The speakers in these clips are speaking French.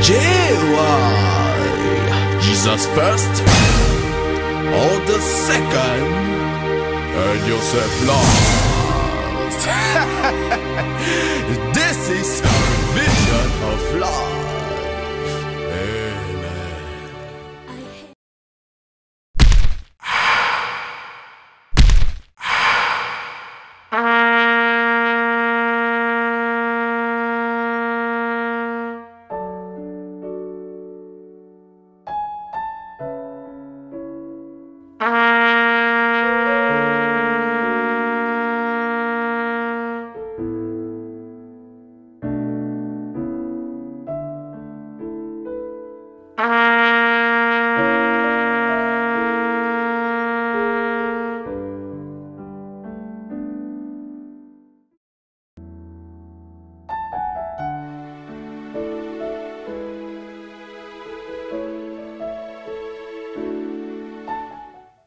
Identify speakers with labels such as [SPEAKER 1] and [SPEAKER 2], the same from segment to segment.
[SPEAKER 1] J.Y. Jesus first, all the second, and yourself lost. This is a vision of life. Amen.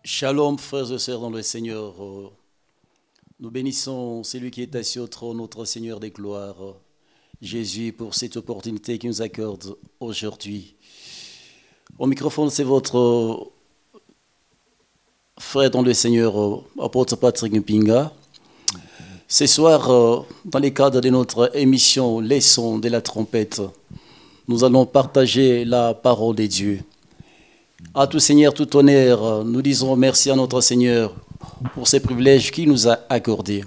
[SPEAKER 2] Shalom, frères et sœurs dans le Seigneur. Nous bénissons celui qui est assis au trône, notre Seigneur des gloires, Jésus, pour cette opportunité qu'il nous accorde aujourd'hui. Au microphone, c'est votre frère dans le Seigneur, apôtre Patrick Mpinga. Ce soir, dans le cadre de notre émission Les sons de la trompette, nous allons partager la parole de Dieu. À tout Seigneur, tout honneur, nous disons merci à notre Seigneur pour ces privilèges qu'il nous a accordés.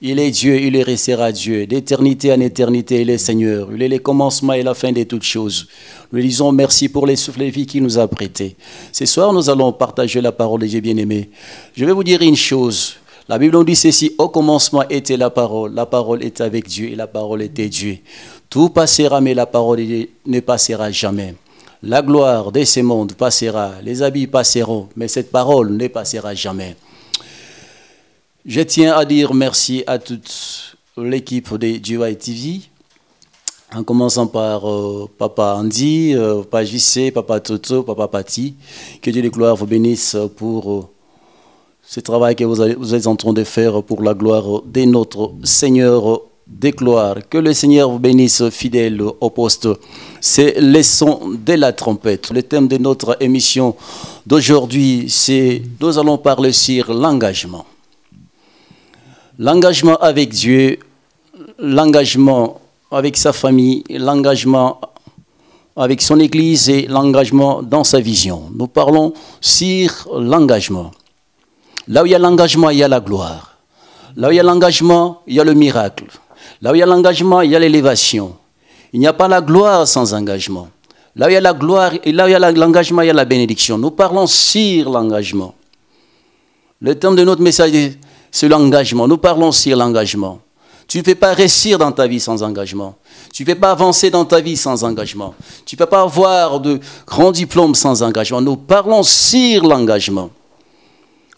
[SPEAKER 2] Il est Dieu, il restera Dieu. D'éternité en éternité, il est Seigneur. Il est le commencement et la fin de toutes choses. Nous lui disons merci pour les souffles de vie qu'il nous a prêtés. Ce soir, nous allons partager la parole de Dieu bien-aimé. Je vais vous dire une chose. La Bible nous dit ceci, au commencement était la parole était avec Dieu et la parole était Dieu. Tout passera, mais la parole ne passera jamais. La gloire de ce monde passera, les habits passeront, mais cette parole ne passera jamais. Je tiens à dire merci à toute l'équipe de J.Y. TV, en commençant par Papa Andy, Papa JC, Papa Toto, Papa Pati. Que Dieu de gloire vous bénisse pour ce travail que vous êtes en train de faire pour la gloire de notre Seigneur des gloires. Que le Seigneur vous bénisse, fidèle au poste. C'est les sons de la trompette. Le thème de notre émission d'aujourd'hui, c'est nous allons parler sur l'engagement. L'engagement avec Dieu, l'engagement avec sa famille, l'engagement avec son Église et l'engagement dans sa vision. Nous parlons sur l'engagement. Là où il y a l'engagement, il y a la gloire. Là où il y a l'engagement, il y a le miracle. Là où il y a l'engagement, il y a l'élévation. Il n'y a pas la gloire sans engagement. Là où il y a la gloire et là où il y a l'engagement, il y a la bénédiction. Nous parlons sur l'engagement. Le thème de notre message, c'est l'engagement. Nous parlons sur l'engagement. Tu ne peux pas réussir dans ta vie sans engagement. Tu ne peux pas avancer dans ta vie sans engagement. Tu ne peux pas avoir de grands diplômes sans engagement. Nous parlons sur l'engagement.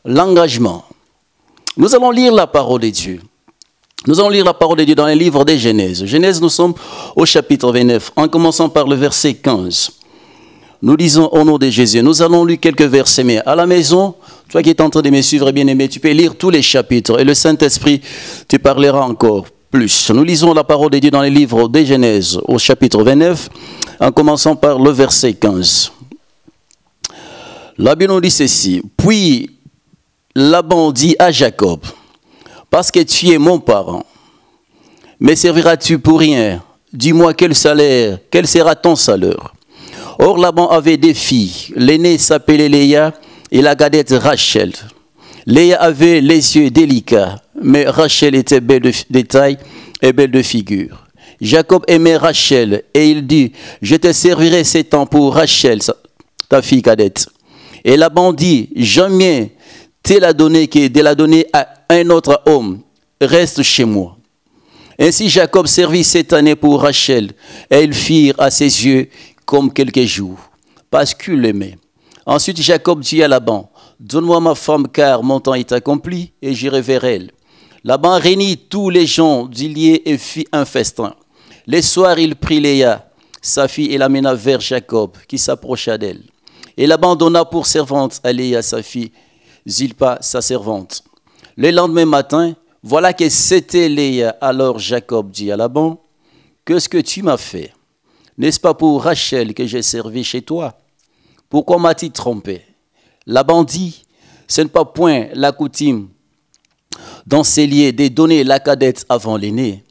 [SPEAKER 2] L'engagement. Nous allons lire la parole de Dieu. Nous allons lire la parole de Dieu dans le livre de Genèse. Genèse, nous sommes au chapitre 29, en commençant par le verset 15. Nous lisons au nom de Jésus. Nous allons lire quelques versets, mais à la maison, toi qui es en train de me suivre, bien-aimé, tu peux lire tous les chapitres et le Saint-Esprit te parlera encore plus. Nous lisons la parole de Dieu dans le livre de Genèse, au chapitre 29, en commençant par le verset 15. La Bible nous dit ceci. Puis Laban dit à Jacob, parce que tu es mon parent, me serviras-tu pour rien? Dis-moi quel sera ton salaire? Or Laban avait des filles, l'aînée s'appelait Léa et la cadette Rachel. Léa avait les yeux délicats, mais Rachel était belle de taille et belle de figure. Jacob aimait Rachel et il dit, je te servirai 7 ans pour Rachel, ta fille cadette. Et Laban dit, jamais te la donner que de la donner à un autre homme, reste chez moi. Ainsi Jacob servit 7 années pour Rachel, et ils firent à ses yeux comme quelques jours, parce qu'il l'aimait. Ensuite Jacob dit à Laban, donne-moi ma femme, car mon temps est accompli, et j'irai vers elle. Laban réunit tous les gens d'Ilié et fit un festin. Les soirs il prit Léa, sa fille, et l'amena vers Jacob, qui s'approcha d'elle. Et Laban donna pour servante à Léa, sa fille, Zilpa, sa servante. Le lendemain matin, voilà que c'était Léa. Alors Jacob dit à Laban, qu'est-ce que tu m'as fait? N'est-ce pas pour Rachel que j'ai servi chez toi? Pourquoi m'as-tu trompé? Laban dit, ce n'est pas point la coutume dans ces lieux de donner la cadette avant l'aîné.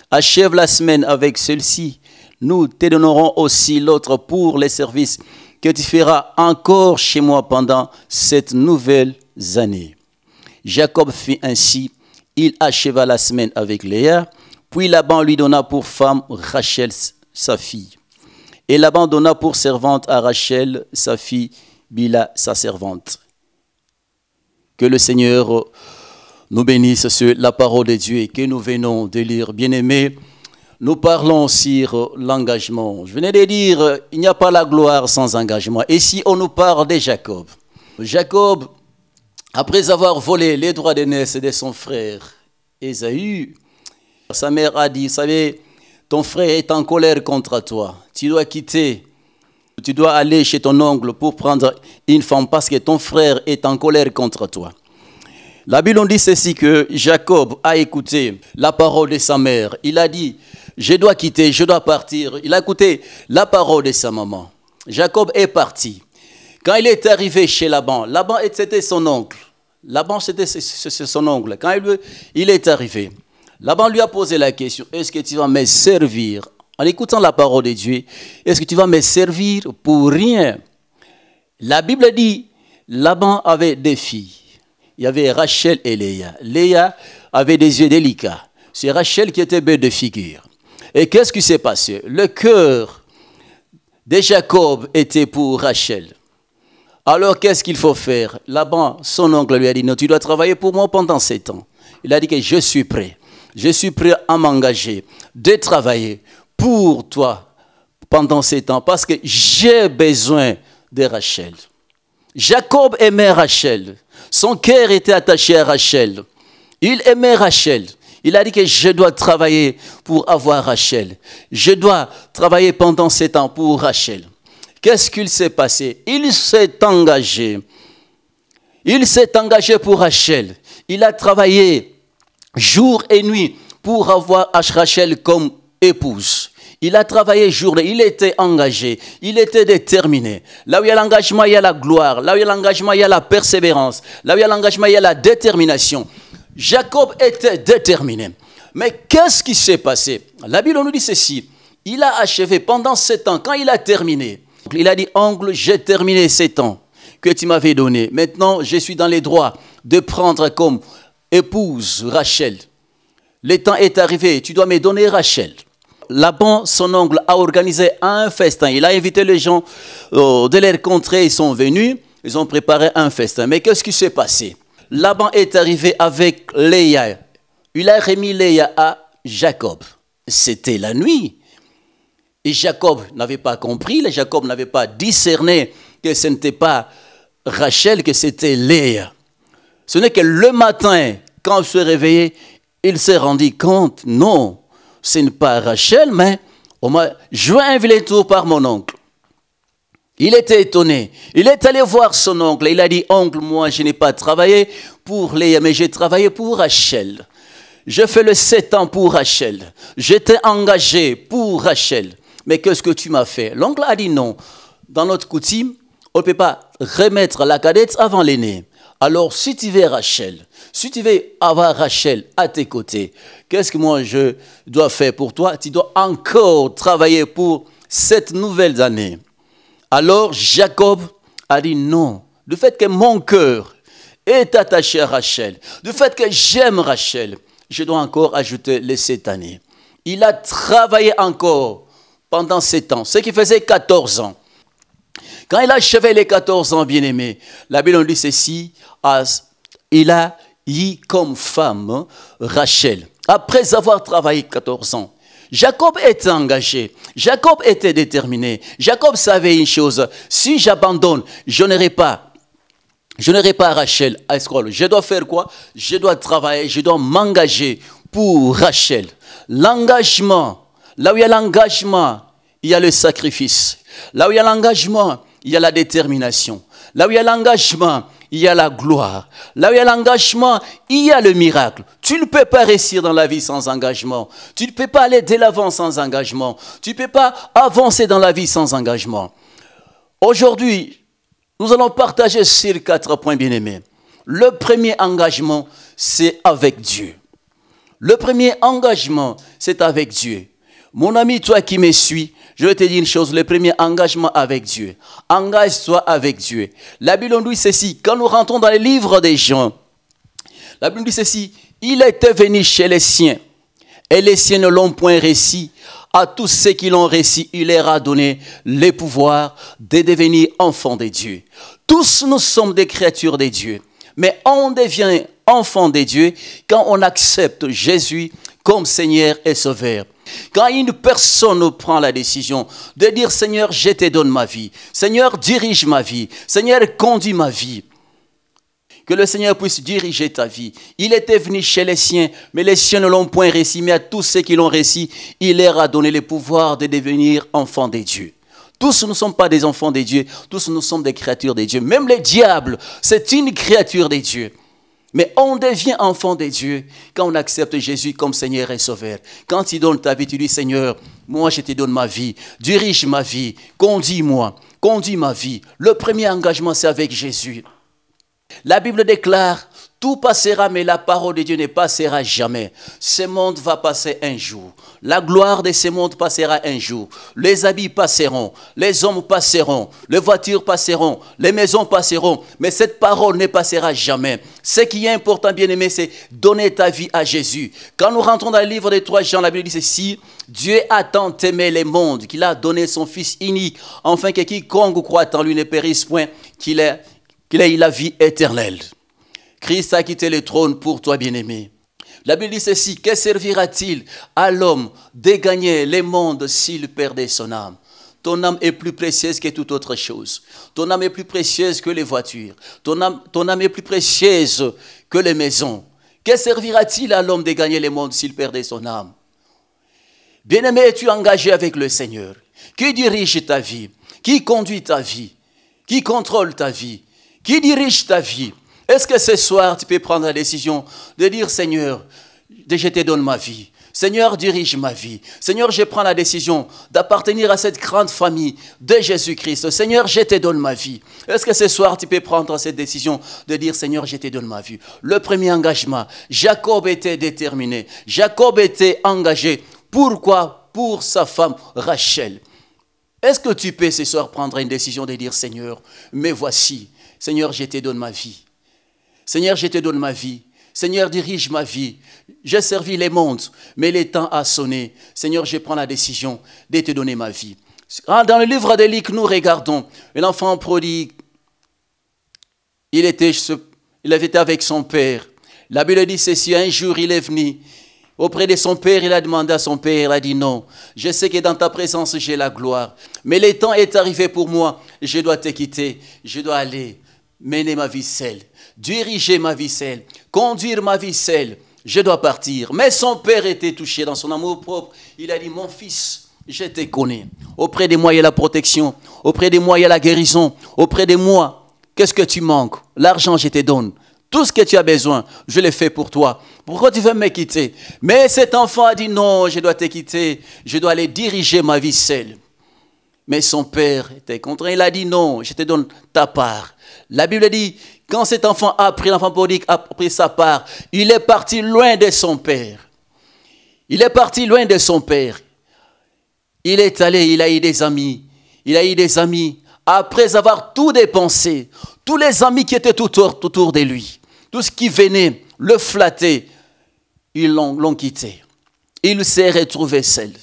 [SPEAKER 2] Achève la semaine avec celle-ci. Nous te donnerons aussi l'autre pour les services que tu feras encore chez moi pendant cette nouvelle année. Jacob fit ainsi. Il acheva la semaine avec Léa. Puis Laban lui donna pour femme Rachel, sa fille. Et Laban donna pour servante à Rachel, sa fille, Bila, sa servante. Que le Seigneur nous bénisse sur la parole de Dieu et que nous venons de lire. Bien-aimés, nous parlons sur l'engagement. Je venais de dire, il n'y a pas la gloire sans engagement. Et si on nous parle de Jacob, Jacob, après avoir volé les droits d'aînesse de son frère Ésaü, sa mère a dit, vous savez, ton frère est en colère contre toi. Tu dois quitter, tu dois aller chez ton oncle pour prendre une femme parce que ton frère est en colère contre toi. La Bible nous dit ceci que Jacob a écouté la parole de sa mère. Il a dit, je dois quitter, je dois partir. Il a écouté la parole de sa maman. Jacob est parti. Quand il est arrivé chez Laban, Laban c'était son oncle. Laban c'était son oncle. Quand il est arrivé, Laban lui a posé la question, est-ce que tu vas me servir? En écoutant la parole de Dieu, est-ce que tu vas me servir pour rien? La Bible dit, Laban avait deux filles. Il y avait Rachel et Léa. Léa avait des yeux délicats. C'est Rachel qui était belle de figure. Et qu'est-ce qui s'est passé? Le cœur de Jacob était pour Rachel. Alors qu'est-ce qu'il faut faire? Laban, son oncle, lui a dit, non, tu dois travailler pour moi pendant 7 ans. Il a dit que je suis prêt. Je suis prêt à m'engager, de travailler pour toi pendant 7 ans parce que j'ai besoin de Rachel. Jacob aimait Rachel. Son cœur était attaché à Rachel. Il aimait Rachel. Il a dit que je dois travailler pour avoir Rachel. Je dois travailler pendant 7 ans pour Rachel. Qu'est-ce qu'il s'est passé? Il s'est engagé. Il s'est engagé pour Rachel. Il a travaillé jour et nuit pour avoir Rachel comme épouse. Il a travaillé jour et nuit. Il était engagé. Il était déterminé. Là où il y a l'engagement, il y a la gloire. Là où il y a l'engagement, il y a la persévérance. Là où il y a l'engagement, il y a la détermination. Jacob était déterminé. Mais qu'est-ce qui s'est passé? La Bible nous dit ceci. Il a achevé pendant 7 ans. Quand il a terminé, il a dit, oncle, j'ai terminé 7 ans que tu m'avais donné. Maintenant, je suis dans les droits de prendre comme épouse Rachel. Le temps est arrivé, tu dois me donner Rachel. Laban, son oncle, a organisé un festin. Il a invité les gens de leur contrée, ils sont venus, ils ont préparé un festin. Mais qu'est-ce qui s'est passé? Laban est arrivé avec Léa. Il a remis Léa à Jacob. C'était la nuit. Et Jacob n'avait pas compris, Jacob n'avait pas discerné que ce n'était pas Rachel, que c'était Léa. Ce n'est que le matin, quand il s'est réveillé, il s'est rendu compte, non, ce n'est pas Rachel, mais on m'a joué un vilain tour par mon oncle. Il était étonné. Il est allé voir son oncle. Il a dit, oncle, moi je n'ai pas travaillé pour Léa, mais j'ai travaillé pour Rachel. Je fais le 7 ans pour Rachel. J'étais engagé pour Rachel. Mais qu'est-ce que tu m'as fait? L'oncle a dit non. Dans notre coutume, on ne peut pas remettre la cadette avant l'aîné. Alors, si tu veux Rachel, si tu veux avoir Rachel à tes côtés, qu'est-ce que moi je dois faire pour toi? Tu dois encore travailler pour cette nouvelle année. Alors, Jacob a dit non. Du fait que mon cœur est attaché à Rachel, du fait que j'aime Rachel, je dois encore ajouter les 7 années. Il a travaillé encore pendant 7 ans, ce qui faisait 14 ans. Quand il a achevé les 14 ans, bien-aimé, la Bible dit ceci, il a eu comme femme Rachel. Après avoir travaillé 14 ans, Jacob était engagé, Jacob était déterminé. Jacob savait une chose, si j'abandonne, je n'aurai pas Rachel à Escroll. Je dois faire quoi? Je dois travailler, je dois m'engager pour Rachel. L'engagement, là où il y a l'engagement, il y a le sacrifice. Là où il y a l'engagement, il y a la détermination. Là où il y a l'engagement, il y a la gloire. Là où il y a l'engagement, il y a le miracle. Tu ne peux pas réussir dans la vie sans engagement. Tu ne peux pas aller de l'avant sans engagement. Tu ne peux pas avancer dans la vie sans engagement. Aujourd'hui, nous allons partager sur 4 points bien-aimés. Le premier engagement, c'est avec Dieu. Le premier engagement, c'est avec Dieu. Mon ami, toi qui me suis, je vais te dire une chose, le premier engagement avec Dieu. Engage-toi avec Dieu. La Bible nous dit ceci, quand nous rentrons dans les livres des Jean, la Bible nous dit ceci, il était venu chez les siens, et les siens ne l'ont point reçu. À tous ceux qui l'ont reçu, il leur a donné le pouvoir de devenir enfants de Dieu. Tous nous sommes des créatures de Dieu, mais on devient enfant de Dieu quand on accepte Jésus comme Seigneur et Sauveur. Quand une personne prend la décision de dire « Seigneur, je te donne ma vie. Seigneur, dirige ma vie. Seigneur, conduis ma vie. » Que le Seigneur puisse diriger ta vie. Il était venu chez les siens, mais les siens ne l'ont point reçu. Mais à tous ceux qui l'ont reçu, il leur a donné le pouvoir de devenir enfants de Dieu. Tous ne sommes pas des enfants de Dieu. Tous nous sommes des créatures de Dieu. Même le diable, c'est une créature de Dieu. Mais on devient enfant de Dieu quand on accepte Jésus comme Seigneur et Sauveur. Quand tu donnes ta vie, tu dis « Seigneur, moi je te donne ma vie. Dirige ma vie. Conduis-moi. Conduis ma vie. » Le premier engagement, c'est avec Jésus. La Bible déclare, tout passera, mais la parole de Dieu ne passera jamais. Ce monde va passer un jour. La gloire de ce monde passera un jour. Les habits passeront, les hommes passeront, les voitures passeront, les maisons passeront, mais cette parole ne passera jamais. Ce qui est important, bien-aimé, c'est donner ta vie à Jésus. Quand nous rentrons dans le livre de 3 Jean, la Bible dit ceci, Dieu a tant aimé le monde qu'il a donné son Fils unique, afin que quiconque croit en lui ne périsse point, qu'il ait la vie éternelle. Christ a quitté le trône pour toi, bien-aimé. La Bible dit ceci, que servira-t-il à l'homme de gagner le monde s'il perdait son âme? Ton âme est plus précieuse que toute autre chose. Ton âme est plus précieuse que les voitures. Ton âme est plus précieuse que les maisons. Que servira-t-il à l'homme de gagner le monde s'il perdait son âme? Bien-aimé, es-tu engagé avec le Seigneur? Qui dirige ta vie? Qui conduit ta vie? Qui contrôle ta vie? Qui dirige ta vie? Est-ce que ce soir, tu peux prendre la décision de dire, Seigneur, je te donne ma vie. Seigneur, dirige ma vie. Seigneur, je prends la décision d'appartenir à cette grande famille de Jésus-Christ. Seigneur, je te donne ma vie. Est-ce que ce soir, tu peux prendre cette décision de dire, Seigneur, je te donne ma vie? Le premier engagement, Jacob était déterminé. Jacob était engagé. Pourquoi? Pour sa femme Rachel. Est-ce que tu peux ce soir prendre une décision de dire, Seigneur, me voici. Seigneur, je te donne ma vie. Seigneur, je te donne ma vie. Seigneur, dirige ma vie. J'ai servi les mondes, mais le temps a sonné. Seigneur, je prends la décision de te donner ma vie. Dans le livre de Luc, nous regardons l'enfant prodigue. Il avait été avec son père. La Bible dit ceci, un jour il est venu auprès de son père, il a demandé à son père, il a dit non, je sais que dans ta présence j'ai la gloire, mais le temps est arrivé pour moi, je dois te quitter, je dois aller mener ma vie seule, diriger ma vie seule, conduire ma vie seule, je dois partir. Mais son père était touché dans son amour propre, il a dit mon fils, je te connais, auprès de moi il y a la protection, auprès de moi il y a la guérison, auprès de moi, qu'est-ce que tu manques? L'argent je te donne. Tout ce que tu as besoin, je le fais pour toi. Pourquoi tu veux me quitter? Mais cet enfant a dit non, je dois te quitter. Je dois aller diriger ma vie seule. Mais son père était contraint. Il a dit non, je te donne ta part. La Bible dit, quand cet enfant a pris, l'enfant prodigue a pris sa part, il est parti loin de son père. Il est parti loin de son père. Il est allé, il a eu des amis. Il a eu des amis. Après avoir tout dépensé, tous les amis qui étaient autour de lui, tout ce qui venait le flatter, ils l'ont quitté. Il s'est retrouvé seul.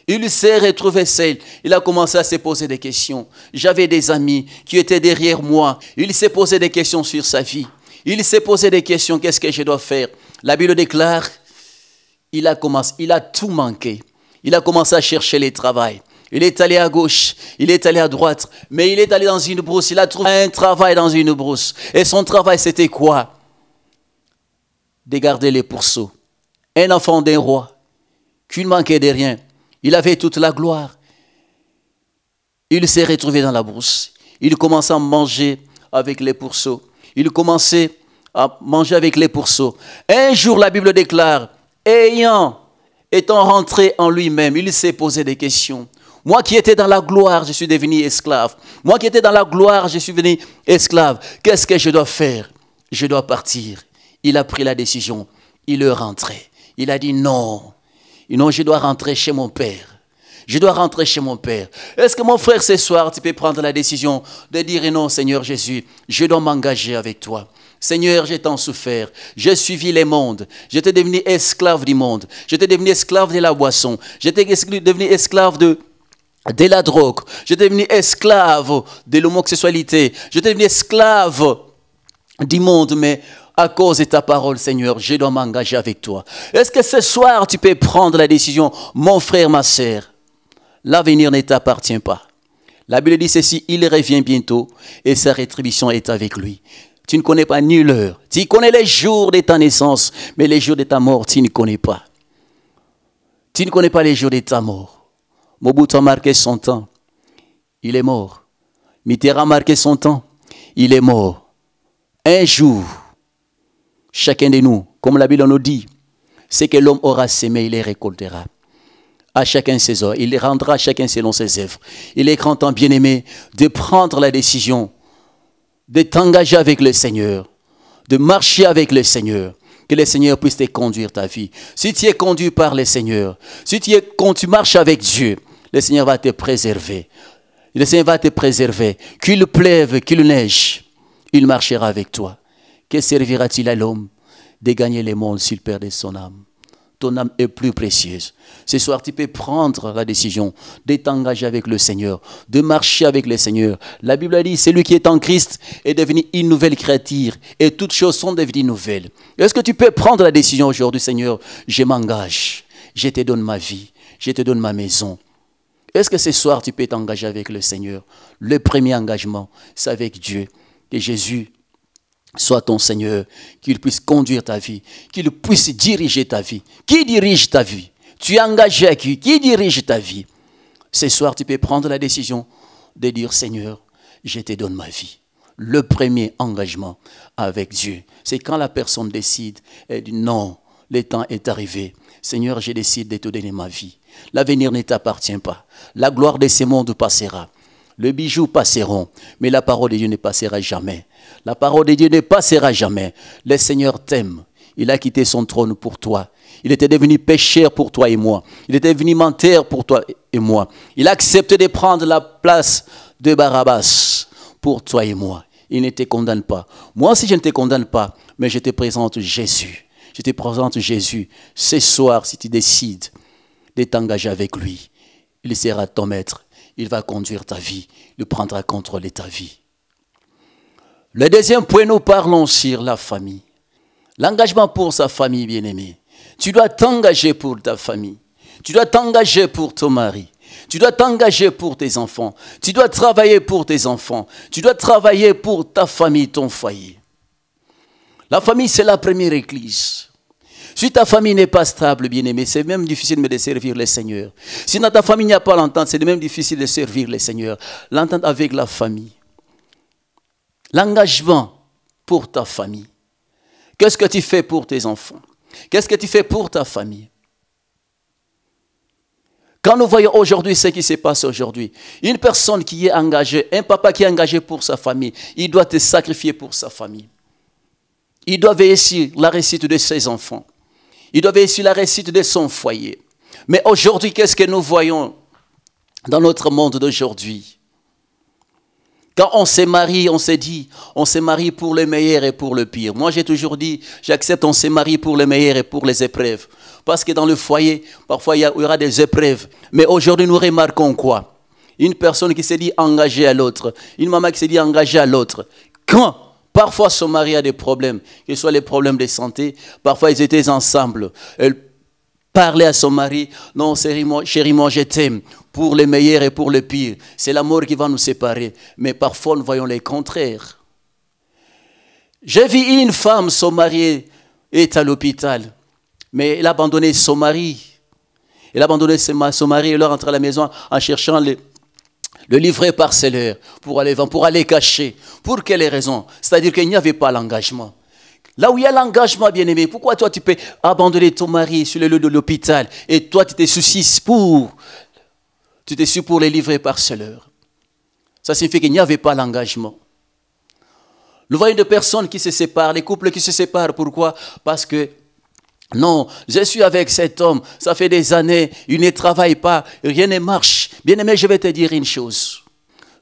[SPEAKER 2] Il s'est retrouvé seul. Il a commencé à se poser des questions. J'avais des amis qui étaient derrière moi. Il s'est posé des questions sur sa vie. Il s'est posé des questions, qu'est-ce que je dois faire? La Bible déclare, il a tout manqué. Il a commencé à chercher le travail. Il est allé à gauche, il est allé à droite, mais il est allé dans une brousse. Il a trouvé un travail dans une brousse. Et son travail, c'était quoi? De garder les pourceaux. Un enfant d'un roi qui ne manquait de rien. Il avait toute la gloire. Il s'est retrouvé dans la brousse. Il commence à manger avec les pourceaux. Il commençait à manger avec les pourceaux. Un jour, la Bible déclare, étant rentré en lui-même, il s'est posé des questions. Moi qui étais dans la gloire, je suis devenu esclave. Moi qui étais dans la gloire, je suis devenu esclave. Qu'est-ce que je dois faire? Je dois partir. Il a pris la décision. Il est rentré. Il a dit non. Non, je dois rentrer chez mon père. Je dois rentrer chez mon père. Est-ce que mon frère, ce soir, tu peux prendre la décision de dire non, Seigneur Jésus, je dois m'engager avec toi. Seigneur, j'ai tant souffert. J'ai suivi les mondes. J'étais devenu esclave du monde. J'étais devenu esclave de la boisson. J'étais devenu esclave de la drogue. J'étais devenu esclave de l'homosexualité. J'étais devenu esclave du monde, mais à cause de ta parole, Seigneur, je dois m'engager avec toi. Est-ce que ce soir, tu peux prendre la décision, mon frère, ma sœur? L'avenir ne t'appartient pas. La Bible dit ceci, il revient bientôt et sa rétribution est avec lui. Tu ne connais pas ni l'heure. Tu connais les jours de ta naissance, mais les jours de ta mort, tu ne connais pas. Tu ne connais pas les jours de ta mort. Mobutu a marqué son temps. Il est mort. Mitterrand a marqué son temps. Il est mort. Un jour, chacun de nous, comme la Bible nous dit, c'est que l'homme aura semé, il les récoltera. À chacun ses œuvres. Il les rendra à chacun selon ses œuvres. Il est grand temps, bien-aimé, de prendre la décision de t'engager avec le Seigneur, de marcher avec le Seigneur, que le Seigneur puisse te conduire ta vie. Si tu es conduit par le Seigneur, si quand tu marches avec Dieu, le Seigneur va te préserver. Le Seigneur va te préserver. Qu'il pleuve, qu'il neige, il marchera avec toi. Que servira-t-il à l'homme de gagner le monde s'il perdait son âme? Ton âme est plus précieuse. Ce soir, tu peux prendre la décision de t'engager avec le Seigneur, de marcher avec le Seigneur. La Bible dit, celui qui est en Christ est devenu une nouvelle créature et toutes choses sont devenues nouvelles. Est-ce que tu peux prendre la décision aujourd'hui, Seigneur? Je m'engage, je te donne ma vie, je te donne ma maison. Est-ce que ce soir, tu peux t'engager avec le Seigneur? Le premier engagement, c'est avec Dieu. Que Jésus soit ton Seigneur, qu'il puisse conduire ta vie, qu'il puisse diriger ta vie. Qui dirige ta vie? Tu es engagé à qui? Qui dirige ta vie? Ce soir, tu peux prendre la décision de dire, Seigneur, je te donne ma vie. Le premier engagement avec Dieu, c'est quand la personne décide, elle dit non, le temps est arrivé. Seigneur, je décide de te donner ma vie. L'avenir ne t'appartient pas. La gloire de ce monde passera. Les bijoux passeront, mais la parole de Dieu ne passera jamais. La parole de Dieu ne passera jamais. Le Seigneur t'aime. Il a quitté son trône pour toi. Il était devenu pécheur pour toi et moi. Il était devenu menteur pour toi et moi. Il a accepté de prendre la place de Barabbas pour toi et moi. Il ne te condamne pas. Moi aussi, je ne te condamne pas, mais je te présente Jésus. Je te présente Jésus. Ce soir, si tu décides de t'engager avec lui, il sera ton maître. Il va conduire ta vie. Il prendra contrôle de ta vie. Le deuxième point, nous parlons sur la famille. L'engagement pour sa famille, bien-aimée. Tu dois t'engager pour ta famille. Tu dois t'engager pour ton mari. Tu dois t'engager pour tes enfants. Tu dois travailler pour tes enfants. Tu dois travailler pour ta famille, ton foyer. La famille, c'est la première église. Si ta famille n'est pas stable, bien-aimé, c'est même difficile de servir le Seigneur. Si dans ta famille il n'y a pas l'entente, c'est même difficile de servir le Seigneur. L'entente avec la famille. L'engagement pour ta famille. Qu'est-ce que tu fais pour tes enfants? Qu'est-ce que tu fais pour ta famille? Quand nous voyons aujourd'hui ce qui se passe aujourd'hui, une personne qui est engagée, un papa qui est engagé pour sa famille, il doit te sacrifier pour sa famille. Il doit veiller sur la réussite de ses enfants. Il doit veiller sur la réussite de son foyer. Mais aujourd'hui, qu'est-ce que nous voyons dans notre monde d'aujourd'hui? Quand on se marie, on se dit, on se marie pour le meilleur et pour le pire. Moi, j'ai toujours dit, j'accepte, on se marie pour le meilleur et pour les épreuves. Parce que dans le foyer, parfois, il y aura des épreuves. Mais aujourd'hui, nous remarquons quoi? Une personne qui s'est dit engagée à l'autre. Une maman qui s'est dit engagée à l'autre. Quand parfois son mari a des problèmes, que ce soit les problèmes de santé, parfois ils étaient ensemble. Elle parlait à son mari, non chérie, moi je t'aime, pour le meilleur et pour le pire. C'est la mort qui va nous séparer. Mais parfois nous voyons les contraires. J'ai vu une femme, son mari est à l'hôpital, mais elle a abandonné son mari. Elle a abandonné son mari, elle est rentrée à la maison en cherchant le livret parcellaire, pour aller vendre, pour aller cacher. Pour quelle raison? C'est-à-dire qu'il n'y avait pas l'engagement. Là où il y a l'engagement, bien-aimé, pourquoi toi tu peux abandonner ton mari sur le lit de l'hôpital et toi tu te soucies pour les livrets parcellaires? Ça signifie qu'il n'y avait pas l'engagement. Nous voyons des personnes qui se séparent, les couples qui se séparent. Pourquoi? Parce que, non, je suis avec cet homme, ça fait des années, il ne travaille pas, rien ne marche. Bien-aimé, je vais te dire une chose.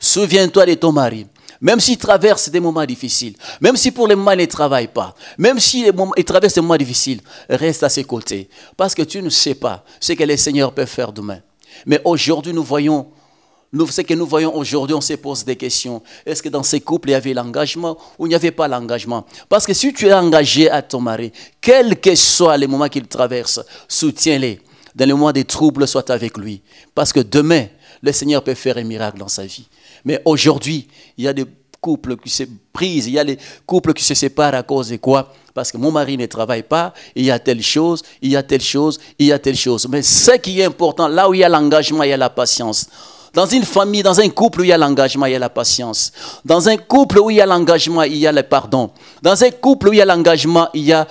[SPEAKER 2] Souviens-toi de ton mari. Même s'il traverse des moments difficiles, même si pour le moment il ne travaille pas, même s'il traverse des moments difficiles, reste à ses côtés. Parce que tu ne sais pas ce que le Seigneur peut faire demain. Mais aujourd'hui, ce que nous voyons aujourd'hui, on se pose des questions. Est-ce que dans ces couples, il y avait l'engagement ou il n'y avait pas l'engagement? Parce que si tu es engagé à ton mari, quel que soit les moments qu'il traverse, soutiens-les. Dans les moments des troubles, sois avec lui. Parce que demain, le Seigneur peut faire un miracle dans sa vie. Mais aujourd'hui, il y a des couples qui se brisent, il y a des couples qui se séparent à cause de quoi? Parce que mon mari ne travaille pas, il y a telle chose, il y a telle chose, il y a telle chose. Mais ce qui est important, là où il y a l'engagement, il y a la patience. Dans une famille, dans un couple où il y a l'engagement, il y a la patience. Dans un couple où il y a l'engagement, il y a le pardon. Dans un couple où il y a l'engagement, il y a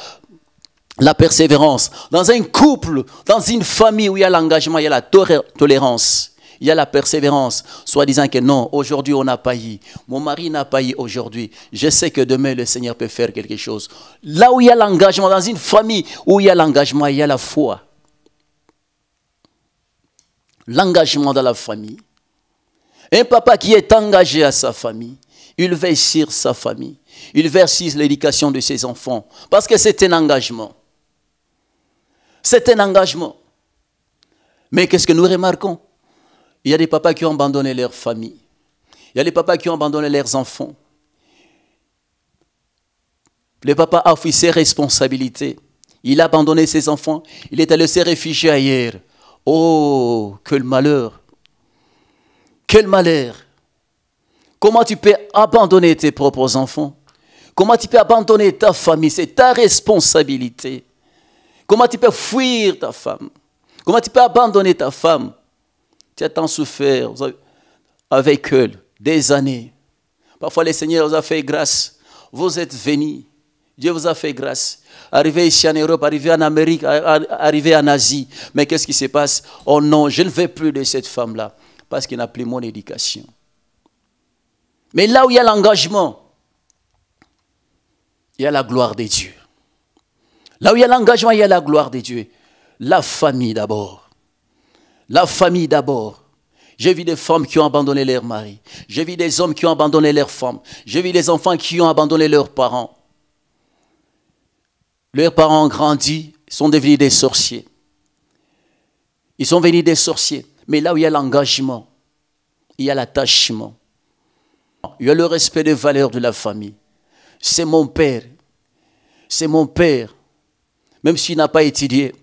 [SPEAKER 2] la persévérance. Dans un couple, dans une famille où il y a l'engagement, il y a la tolérance. Il y a la persévérance, soit disant que non, aujourd'hui on n'a pas eu. Mon mari n'a pas eu aujourd'hui. Je sais que demain le Seigneur peut faire quelque chose. Là où il y a l'engagement, dans une famille où il y a l'engagement, il y a la foi. L'engagement dans la famille. Un papa qui est engagé à sa famille, il veille sur sa famille. Il veille sur l'éducation de ses enfants. Parce que c'est un engagement. C'est un engagement. Mais qu'est-ce que nous remarquons? Il y a des papas qui ont abandonné leur famille. Il y a des papas qui ont abandonné leurs enfants. Le papa a pris ses responsabilités. Il a abandonné ses enfants. Il est allé se réfugier ailleurs. Oh, quel malheur! Quel malheur! Comment tu peux abandonner tes propres enfants? Comment tu peux abandonner ta famille? C'est ta responsabilité. Comment tu peux fuir ta femme? Comment tu peux abandonner ta femme? Tu as tant souffert avec elle des années. Parfois, le Seigneur vous a fait grâce. Vous êtes venus. Dieu vous a fait grâce. Arrivé ici en Europe, arrivé en Amérique, arrivé en Asie. Mais qu'est-ce qui se passe? Oh non, je ne veux plus de cette femme-là. Parce qu'il n'a plus mon éducation. Mais là où il y a l'engagement, il y a la gloire de Dieu. Là où il y a l'engagement, il y a la gloire de Dieu. La famille d'abord. La famille d'abord. J'ai vu des femmes qui ont abandonné leur mari. J'ai vu des hommes qui ont abandonné leurs femmes. J'ai vu des enfants qui ont abandonné leurs parents. Leurs parents ont grandi, sont devenus des sorciers. Ils sont devenus des sorciers. Mais là où il y a l'engagement, il y a l'attachement. Il y a le respect des valeurs de la famille. C'est mon père. C'est mon père. Même s'il n'a pas étudié,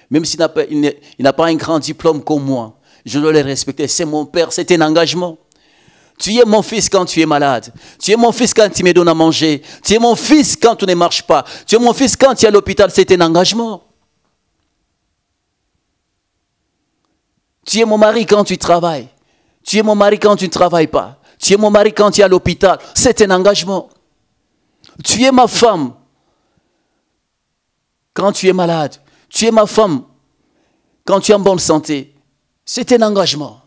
[SPEAKER 2] même s'il n'a pas un grand diplôme comme moi, je dois le respecter. C'est mon père, c'est un engagement. Tu es mon fils quand tu es malade. Tu es mon fils quand tu me donnes à manger. Tu es mon fils quand tu ne marches pas. Tu es mon fils quand tu es à l'hôpital, c'est un engagement. Tu es mon mari quand tu travailles. Tu es mon mari quand tu ne travailles pas. Tu es mon mari quand tu es à l'hôpital, c'est un engagement. Tu es ma femme quand tu es malade. Tu es ma femme quand tu es en bonne santé. C'est un engagement.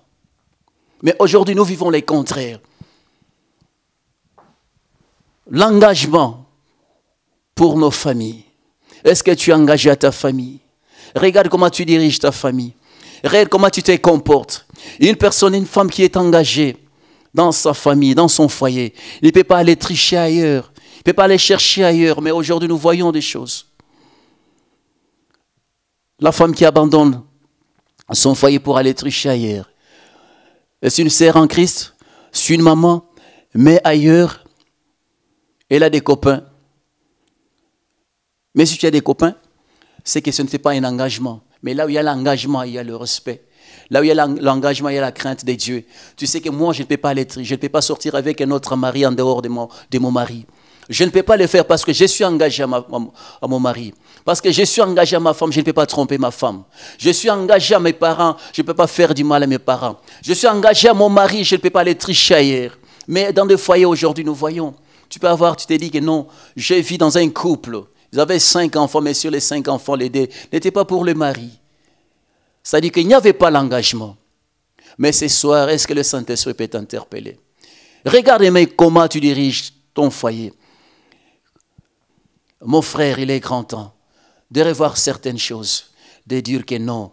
[SPEAKER 2] Mais aujourd'hui, nous vivons les contraires. L'engagement pour nos familles. Est-ce que tu es engagé à ta famille? Regarde comment tu diriges ta famille. Regarde comment tu te comportes. Une personne, une femme qui est engagée dans sa famille, dans son foyer, il ne peut pas aller tricher ailleurs. Il ne peut pas aller chercher ailleurs. Mais aujourd'hui, nous voyons des choses. La femme qui abandonne son foyer pour aller tricher ailleurs. C'est une sœur en Christ, c'est une maman, mais ailleurs, elle a des copains. Mais si tu as des copains, c'est que ce n'était pas un engagement. Mais là où il y a l'engagement, il y a le respect. Là où il y a l'engagement, il y a la crainte de Dieu. Tu sais que moi, je ne peux pas aller tricher, je ne peux pas sortir avec un autre mari en dehors de mon mari. Je ne peux pas le faire parce que je suis engagé à mon mari. Parce que je suis engagé à ma femme, je ne peux pas tromper ma femme. Je suis engagé à mes parents, je ne peux pas faire du mal à mes parents. Je suis engagé à mon mari, je ne peux pas aller tricher ailleurs. Mais dans des foyers aujourd'hui, nous voyons, tu te dis que non, je vis dans un couple. Ils avaient 5 enfants, mais sur les 5 enfants, les 2 n'étaient pas pour le mari. C'est-à-dire qu'il n'y avait pas l'engagement. Mais ce soir, est-ce que le Saint-Esprit peut t'interpeller? Regarde, mais comment tu diriges ton foyer. Mon frère, il est grand temps de revoir certaines choses, de dire que non.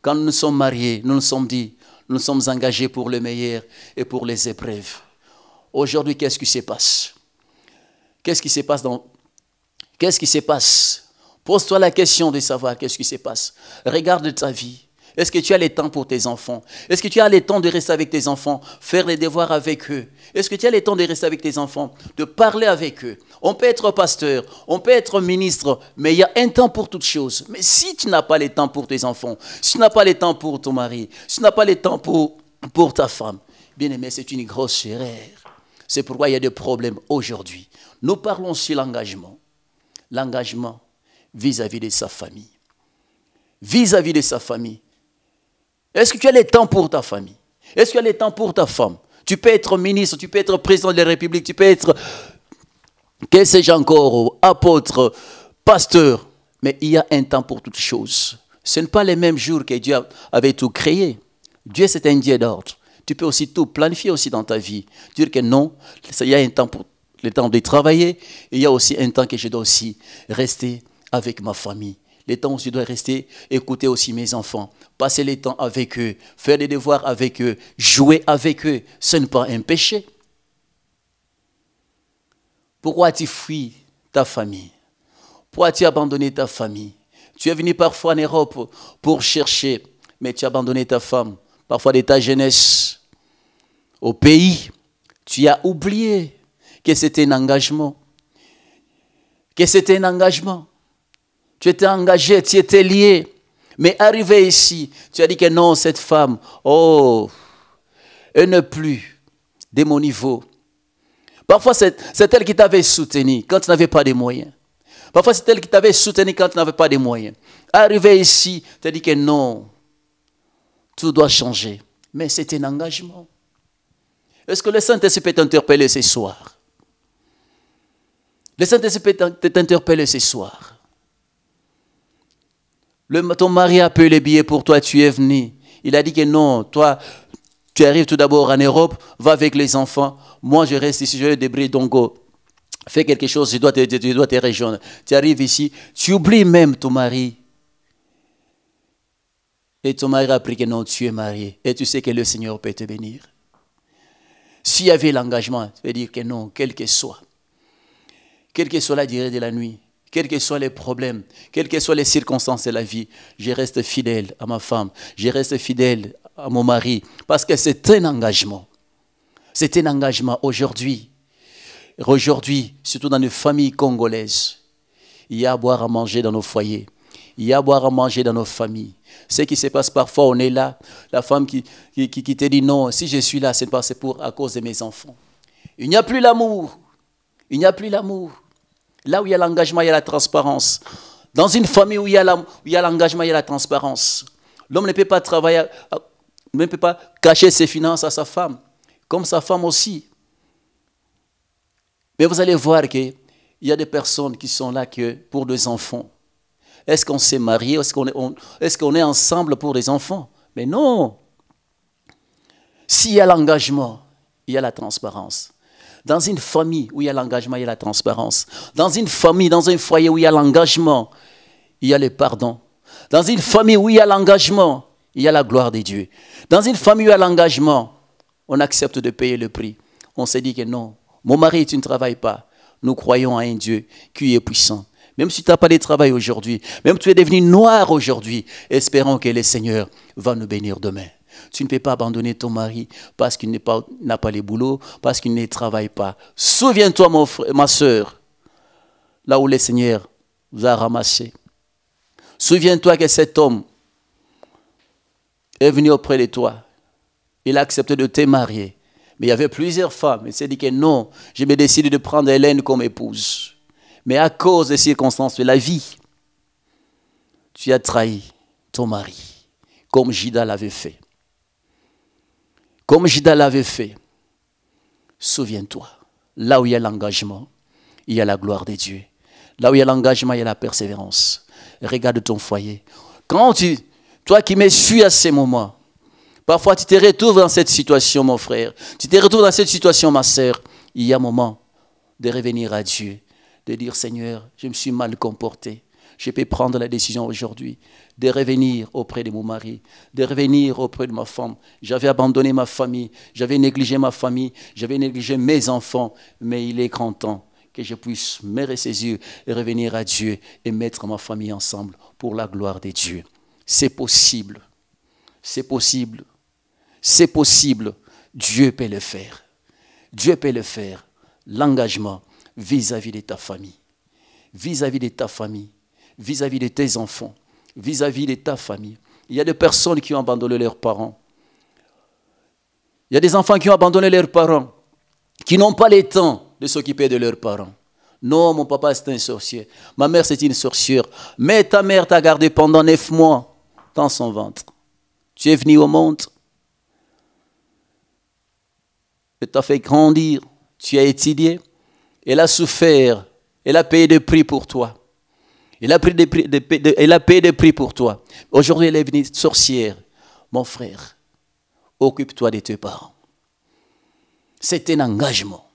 [SPEAKER 2] Quand nous sommes mariés, nous nous sommes dit, nous sommes engagés pour le meilleur et pour les épreuves. Aujourd'hui, qu'est-ce qui se passe? Qu'est-ce qui se passe Qu'est-ce qui se passe? Pose-toi la question de savoir qu'est-ce qui se passe. Regarde ta vie. Est-ce que tu as le temps pour tes enfants? Est-ce que tu as le temps de rester avec tes enfants, faire les devoirs avec eux? Est-ce que tu as le temps de rester avec tes enfants, de parler avec eux? On peut être pasteur, on peut être ministre, mais il y a un temps pour toutes choses. Mais si tu n'as pas le temps pour tes enfants, si tu n'as pas le temps pour ton mari, si tu n'as pas le temps pour ta femme, bien aimé, c'est une grosse erreur. C'est pourquoi il y a des problèmes aujourd'hui. Nous parlons sur l'engagement. L'engagement vis-à-vis de sa famille. Vis-à-vis de sa famille. Est-ce que tu as le temps pour ta famille? Est-ce que tu as le temps pour ta femme? Tu peux être ministre, tu peux être président de la République, tu peux être, que sais-je encore, apôtre, pasteur. Mais il y a un temps pour toutes choses. Ce n'est pas les mêmes jours que Dieu avait tout créé. Dieu, c'est un Dieu d'ordre. Tu peux aussi tout planifier aussi dans ta vie. Dire que non, il y a un temps pour le temps de travailler. Et il y a aussi un temps que je dois aussi rester avec ma famille. Le temps où je dois rester, écouter aussi mes enfants, passer le temps avec eux, faire des devoirs avec eux, jouer avec eux. Ce n'est pas un péché. Pourquoi tu fuis ta famille? Pourquoi tu as abandonné ta famille? Tu es venu parfois en Europe pour chercher, mais tu as abandonné ta femme, parfois de ta jeunesse. Au pays, tu as oublié que c'était un engagement. Que c'était un engagement. Tu étais engagé, tu étais lié. Mais arrivé ici, tu as dit que non, cette femme, oh, elle n'est plus de mon niveau. Parfois, c'est elle qui t'avait soutenu quand tu n'avais pas de moyens. Parfois, c'est elle qui t'avait soutenu quand tu n'avais pas de moyens. Arrivé ici, tu as dit que non, tout doit changer. Mais c'est un engagement. Est-ce que le Saint-Esprit peut t'interpeller ce soir? Le Saint-Esprit peut t'interpeller ce soir. Ton mari a payé les billets pour toi, tu es venu. Il a dit que non, toi, tu arrives tout d'abord en Europe, va avec les enfants. Moi, je reste ici, je vais débrouiller, donc fais quelque chose, je dois te rejoindre. Tu arrives ici, tu oublies même ton mari. Et ton mari a appris que non, tu es marié. Et tu sais que le Seigneur peut te bénir. S'il y avait l'engagement, tu veux dire que non, quel que soit la durée de la nuit, quels que soient les problèmes, quelles que soient les circonstances de la vie, je reste fidèle à ma femme, je reste fidèle à mon mari, parce que c'est un engagement. C'est un engagement aujourd'hui. Aujourd'hui, surtout dans les familles congolaises, il y a à boire à manger dans nos foyers, il y a à boire à manger dans nos familles. Ce qui se passe parfois, on est là, la femme qui te dit non, si je suis là, c'est à cause de mes enfants. Il n'y a plus l'amour. Il n'y a plus l'amour. Là où il y a l'engagement, il y a la transparence. Dans une famille où il y a l'engagement, il y a la transparence. L'homme ne peut pas travailler, ne peut pas cacher ses finances à sa femme, comme sa femme aussi. Mais vous allez voir qu'il y a des personnes qui sont là que pour des enfants. Est-ce qu'on s'est marié? Est-ce qu'on est ensemble pour des enfants? Mais non. S'il y a l'engagement, il y a la transparence. Dans une famille où il y a l'engagement, il y a la transparence. Dans une famille, dans un foyer où il y a l'engagement, il y a le pardon. Dans une famille où il y a l'engagement, il y a la gloire de Dieu. Dans une famille où il y a l'engagement, on accepte de payer le prix. On s'est dit que non, mon mari, tu ne travailles pas. Nous croyons à un Dieu qui est puissant. Même si tu n'as pas de travail aujourd'hui, même si tu es devenu noir aujourd'hui, espérons que le Seigneur va nous bénir demain. Tu ne peux pas abandonner ton mari parce qu'il n'a pas les boulots, parce qu'il ne travaille pas. Souviens-toi, ma soeur, là où le Seigneur vous a ramassé. Souviens-toi que cet homme est venu auprès de toi. Il a accepté de te marier. Mais il y avait plusieurs femmes. Il s'est dit que non, je me décide de prendre Hélène comme épouse. Mais à cause des circonstances de la vie, tu as trahi ton mari, comme Judas l'avait fait. Comme Judas l'avait fait. Souviens-toi, là où il y a l'engagement, il y a la gloire de Dieu. Là où il y a l'engagement, il y a la persévérance. Regarde ton foyer. Toi qui me suis à ces moments, parfois tu te retrouves dans cette situation, mon frère. Tu te retrouves dans cette situation, ma sœur. Il y a un moment de revenir à Dieu, de dire, Seigneur, je me suis mal comporté. Je peux prendre la décision aujourd'hui de revenir auprès de mon mari, de revenir auprès de ma femme. J'avais abandonné ma famille, j'avais négligé ma famille, j'avais négligé mes enfants, mais il est grand temps que je puisse me ressaisir et revenir à Dieu et mettre ma famille ensemble pour la gloire de Dieu. C'est possible. C'est possible. C'est possible. Dieu peut le faire. Dieu peut le faire. L'engagement vis-à-vis de ta famille. Vis-à-vis de ta famille. Vis-à-vis de tes enfants. Vis-à-vis de ta famille. Il y a des personnes qui ont abandonné leurs parents. Il y a des enfants qui ont abandonné leurs parents, qui n'ont pas le temps de s'occuper de leurs parents. Non, mon papa c'est un sorcier. Ma mère c'est une sorcière. Mais ta mère t'a gardé pendant 9 mois dans son ventre. Tu es venu au monde. Elle t'a fait grandir. Tu as étudié. Elle a souffert. Elle a payé des prix pour toi. Elle a payé des prix pour toi. Aujourd'hui, elle est venue sorcière. Mon frère, occupe-toi de tes parents. C'est un engagement.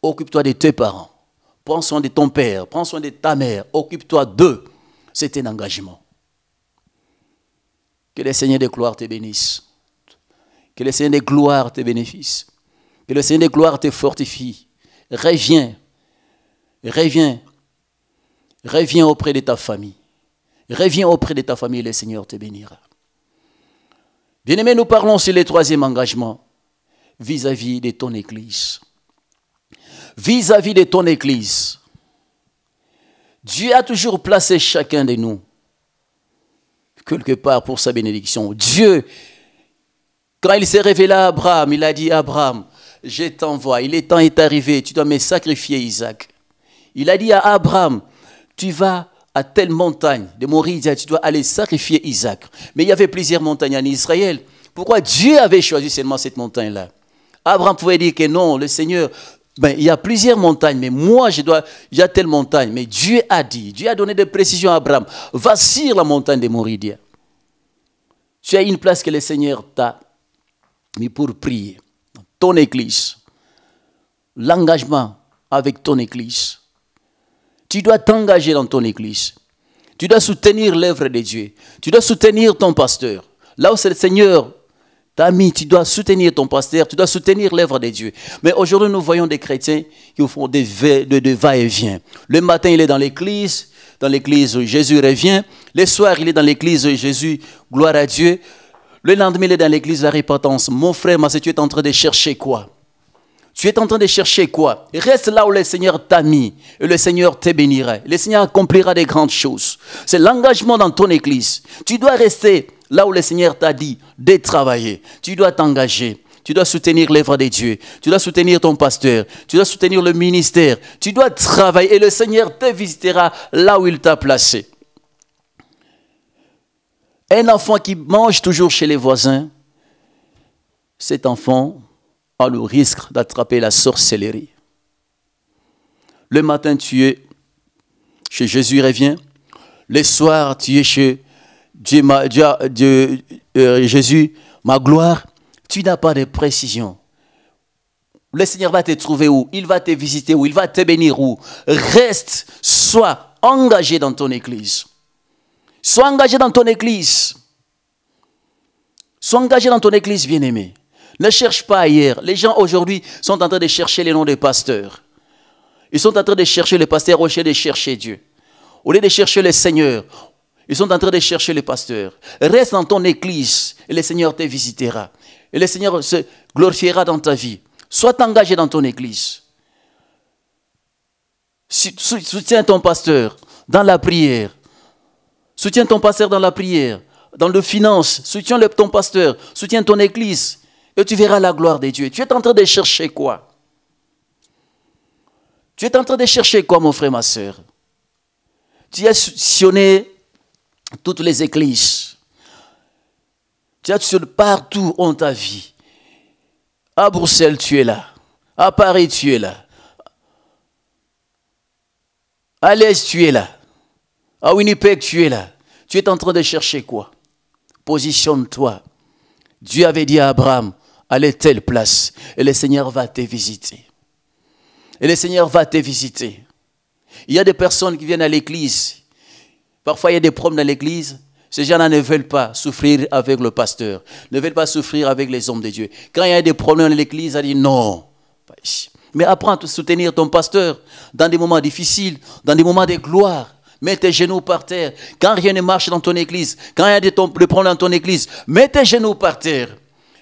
[SPEAKER 2] Occupe-toi de tes parents. Prends soin de ton père. Prends soin de ta mère. Occupe-toi d'eux. C'est un engagement. Que le Seigneur de gloire te bénisse. Que le Seigneur de gloire te bénéficie. Que le Seigneur de gloire te fortifie. Reviens. Reviens. Reviens auprès de ta famille. Reviens auprès de ta famille et le Seigneur te bénira. Bien-aimés, nous parlons sur le 3e engagement vis-à-vis de ton Église. Vis-à-vis de ton Église. Dieu a toujours placé chacun de nous quelque part pour sa bénédiction. Dieu, quand il s'est révélé à Abraham, il a dit, Abraham, je t'envoie, le temps est arrivé, tu dois me sacrifier Isaac. Il a dit à Abraham, tu vas à telle montagne de Moriah, tu dois aller sacrifier Isaac. Mais il y avait plusieurs montagnes en Israël. Pourquoi Dieu avait choisi seulement cette montagne-là? Abraham pouvait dire que non, le Seigneur, il y a plusieurs montagnes, mais moi, il y a telle montagne. Mais Dieu a dit, Dieu a donné des précisions à Abraham. Va sur la montagne de Moriah. Tu as une place que le Seigneur t'a mis pour prier. Ton Église. L'engagement avec ton Église. Tu dois t'engager dans ton Église. Tu dois soutenir l'œuvre de Dieu. Tu dois soutenir ton pasteur. Là où c'est le Seigneur t'a mis, tu dois soutenir ton pasteur, tu dois soutenir l'œuvre de Dieu. Mais aujourd'hui, nous voyons des chrétiens qui font des va-et-vient. Le matin, il est dans l'église Jésus revient. Le soir, il est dans l'église Jésus, gloire à Dieu. Le lendemain, il est dans l'église la repentance. Mon frère, ma sœur, tu es en train de chercher quoi? Tu es en train de chercher quoi? Reste là où le Seigneur t'a mis et le Seigneur te bénira. Le Seigneur accomplira des grandes choses. C'est l'engagement dans ton église. Tu dois rester là où le Seigneur t'a dit de travailler. Tu dois t'engager. Tu dois soutenir l'œuvre de Dieu. Tu dois soutenir ton pasteur. Tu dois soutenir le ministère. Tu dois travailler et le Seigneur te visitera là où il t'a placé. Un enfant qui mange toujours chez les voisins, cet enfant a le risque d'attraper la sorcellerie. Le matin, tu es chez Jésus revient. Le soir, tu es chez Jésus, ma gloire. Tu n'as pas de précision. Le Seigneur va te trouver où? Il va te visiter où? Il va te bénir où? Reste, sois engagé dans ton église. Sois engagé dans ton église. Sois engagé dans ton église, bien-aimé. Ne cherche pas ailleurs. Les gens aujourd'hui sont en train de chercher les noms des pasteurs. Ils sont en train de chercher les pasteurs au lieu de chercher Dieu. Au lieu de chercher le Seigneur, ils sont en train de chercher les pasteurs. Reste dans ton église et le Seigneur te visitera. Et le Seigneur se glorifiera dans ta vie. Sois engagé dans ton église. Soutiens ton pasteur dans la prière. Soutiens ton pasteur dans la prière. Dans le finance, soutiens ton pasteur. Soutiens ton église. et tu verras la gloire de Dieu. Tu es en train de chercher quoi? Tu es en train de chercher quoi, mon frère, ma soeur? Tu as sillonné toutes les églises. Tu as sillonné partout en ta vie. À Bruxelles, tu es là. À Paris, tu es là. À l'Est, tu es là. À Winnipeg, tu es là. Tu es en train de chercher quoi? Positionne-toi. Dieu avait dit à Abraham, allez telle place, et le Seigneur va te visiter. Et le Seigneur va te visiter. Il y a des personnes qui viennent à l'église. Parfois, il y a des problèmes dans l'église. Ces gens-là ne veulent pas souffrir avec le pasteur, ne veulent pas souffrir avec les hommes de Dieu. Quand il y a des problèmes dans l'église, elle dit non. Mais apprends à soutenir ton pasteur dans des moments difficiles, dans des moments de gloire. Mets tes genoux par terre. Quand rien ne marche dans ton église, quand il y a des problèmes dans ton église, mets tes genoux par terre.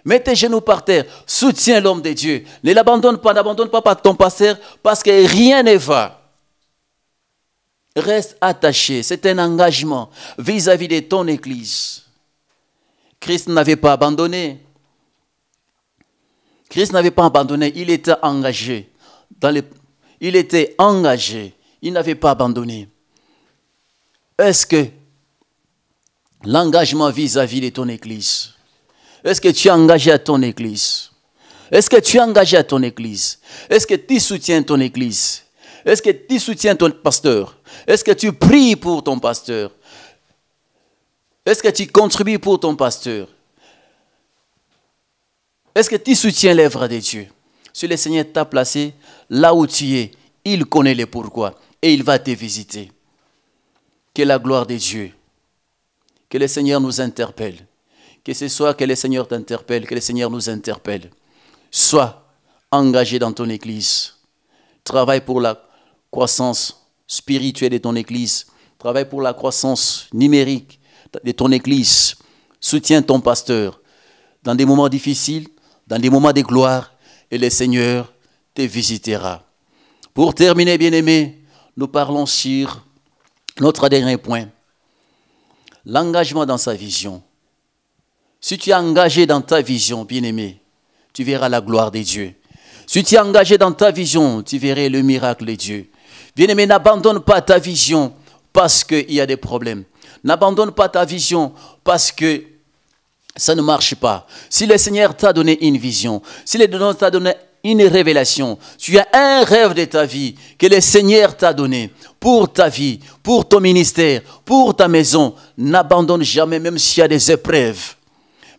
[SPEAKER 2] Mets tes genoux par terre. Soutiens l'homme de Dieu. Ne l'abandonne pas, n'abandonne pas ton pasteur parce que rien ne va. Reste attaché. C'est un engagement vis-à-vis de ton église. Christ n'avait pas abandonné. Christ n'avait pas abandonné, il était engagé. Il était engagé, il n'avait pas abandonné. Est-ce que l'engagement vis-à-vis de ton église, est-ce que tu es engagé à ton église? Est-ce que tu es engagé à ton église? Est-ce que tu soutiens ton église? Est-ce que tu soutiens ton pasteur? Est-ce que tu pries pour ton pasteur? Est-ce que tu contribues pour ton pasteur? Est-ce que tu soutiens l'œuvre de Dieu? Si le Seigneur t'a placé là où tu es, il connaît le pourquoi et il va te visiter. Que la gloire de Dieu, que le Seigneur nous interpelle. Que ce soit que le Seigneur t'interpelle, que le Seigneur nous interpelle. Sois engagé dans ton église. Travaille pour la croissance spirituelle de ton église. Travaille pour la croissance numérique de ton église. Soutiens ton pasteur dans des moments difficiles, dans des moments de gloire, et le Seigneur te visitera. Pour terminer, bien-aimés, nous parlons sur notre dernier point. L'engagement dans sa vision. Si tu es engagé dans ta vision, bien-aimé, tu verras la gloire de Dieu. Si tu es engagé dans ta vision, tu verras le miracle de Dieu. Bien-aimé, n'abandonne pas ta vision parce qu'il y a des problèmes. N'abandonne pas ta vision parce que ça ne marche pas. Si le Seigneur t'a donné une vision, si le Seigneur t'a donné une révélation, tu as un rêve de ta vie que le Seigneur t'a donné pour ta vie, pour ton ministère, pour ta maison, n'abandonne jamais, même s'il y a des épreuves.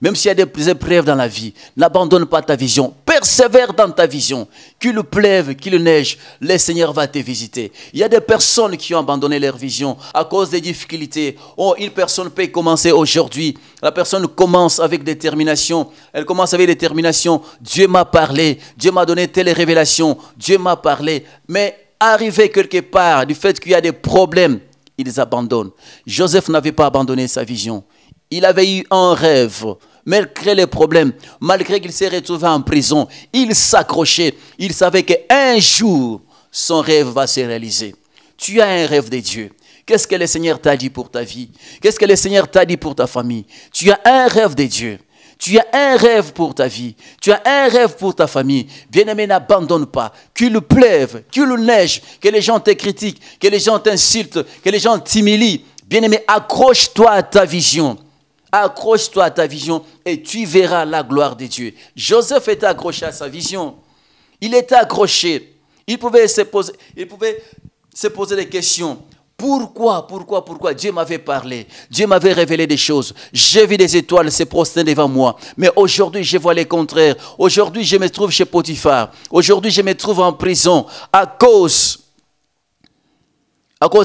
[SPEAKER 2] Même s'il y a des épreuves dans la vie, n'abandonne pas ta vision. Persévère dans ta vision. Qu'il pleuve, qu'il neige, le Seigneur va te visiter. Il y a des personnes qui ont abandonné leur vision à cause des difficultés. Oh, une personne peut commencer aujourd'hui. La personne commence avec détermination. Elle commence avec détermination. Dieu m'a parlé. Dieu m'a donné telle révélation. Dieu m'a parlé. Mais arrivé quelque part, du fait qu'il y a des problèmes, ils abandonnent. Joseph n'avait pas abandonné sa vision. Il avait eu un rêve, malgré les problèmes, malgré qu'il s'est retrouvé en prison, il s'accrochait. Il savait qu'un jour, son rêve va se réaliser. Tu as un rêve de Dieu. Qu'est-ce que le Seigneur t'a dit pour ta vie? Qu'est-ce que le Seigneur t'a dit pour ta famille? Tu as un rêve de Dieu. Tu as un rêve pour ta vie. Tu as un rêve pour ta famille. Bien-aimé, n'abandonne pas. Qu'il pleuve, qu'il neige, que les gens te critiquent, que les gens t'insultent, que les gens t'humilient. Bien-aimé, accroche-toi à ta vision. Accroche-toi à ta vision et tu verras la gloire de Dieu. Joseph était accroché à sa vision. Il était accroché. Il pouvait se poser des questions. Pourquoi Dieu m'avait parlé. Dieu m'avait révélé des choses. J'ai vu des étoiles se prosterner devant moi. Mais aujourd'hui, je vois le contraire. Aujourd'hui, je me trouve chez Potiphar. Aujourd'hui, je me trouve en prison à cause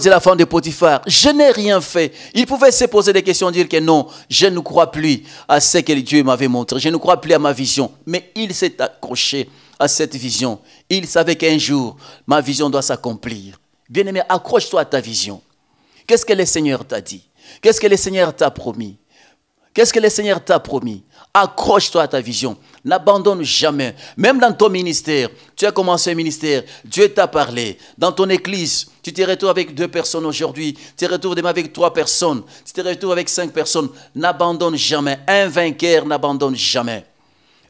[SPEAKER 2] de la femme de Potiphar. Je n'ai rien fait. Il pouvait se poser des questions, dire que non, je ne crois plus à ce que Dieu m'avait montré. Je ne crois plus à ma vision. Mais il s'est accroché à cette vision. Il savait qu'un jour, ma vision doit s'accomplir. Bien-aimé, accroche-toi à ta vision. Qu'est-ce que le Seigneur t'a dit? Qu'est-ce que le Seigneur t'a promis? Qu'est-ce que le Seigneur t'a promis? Accroche-toi à ta vision. N'abandonne jamais. Même dans ton ministère, tu as commencé un ministère, Dieu t'a parlé. Dans ton église, tu te retrouves avec 2 personnes aujourd'hui, tu te retrouves demain avec 3 personnes, tu te retrouves avec 5 personnes. N'abandonne jamais. Un vainqueur n'abandonne jamais.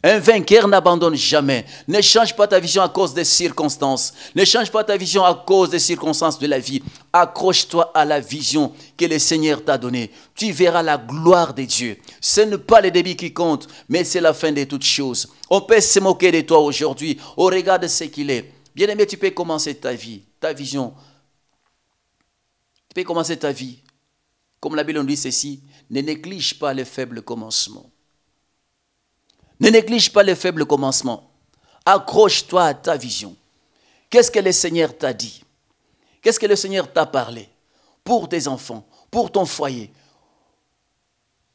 [SPEAKER 2] Un vainqueur n'abandonne jamais. Ne change pas ta vision à cause des circonstances. Ne change pas ta vision à cause des circonstances de la vie. Accroche-toi à la vision que le Seigneur t'a donnée. Tu verras la gloire de Dieu. Ce n'est pas le début qui compte, mais c'est la fin de toutes choses. On peut se moquer de toi aujourd'hui au regard de ce qu'il est. Bien-aimé, tu peux commencer ta vie, ta vision. Tu peux commencer ta vie. Comme la Bible nous dit ceci, ne néglige pas les faibles commencements. Ne néglige pas les faibles commencements. Accroche-toi à ta vision. Qu'est-ce que le Seigneur t'a dit? Qu'est-ce que le Seigneur t'a parlé? Pour tes enfants, pour ton foyer,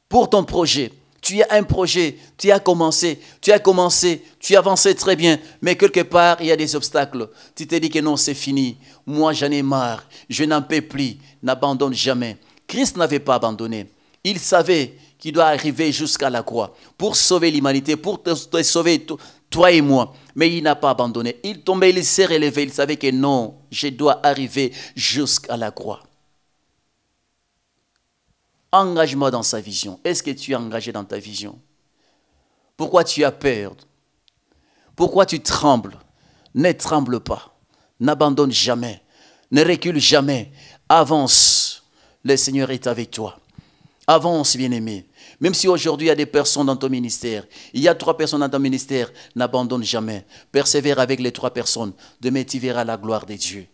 [SPEAKER 2] pour ton projet. Tu as un projet, tu as commencé, tu avançais très bien, mais quelque part, il y a des obstacles. Tu te dis que non, c'est fini. Moi, j'en ai marre. Je n'en peux plus. N'abandonne jamais. Christ n'avait pas abandonné. Il savait qu'il doit arriver jusqu'à la croix pour sauver l'humanité, pour te sauver toi et moi. Mais il n'a pas abandonné. Il tombait, il s'est relevé. Il savait que non, je dois arriver jusqu'à la croix. Engagement dans sa vision. Est-ce que tu es engagé dans ta vision? Pourquoi tu as peur? Pourquoi tu trembles? Ne tremble pas. N'abandonne jamais. Ne recule jamais. Avance. Le Seigneur est avec toi. Avance, bien-aimé. Même si aujourd'hui il y a des personnes dans ton ministère, il y a 3 personnes dans ton ministère, n'abandonne jamais. Persévère avec les 3 personnes. Demain, tu verras la gloire de Dieu.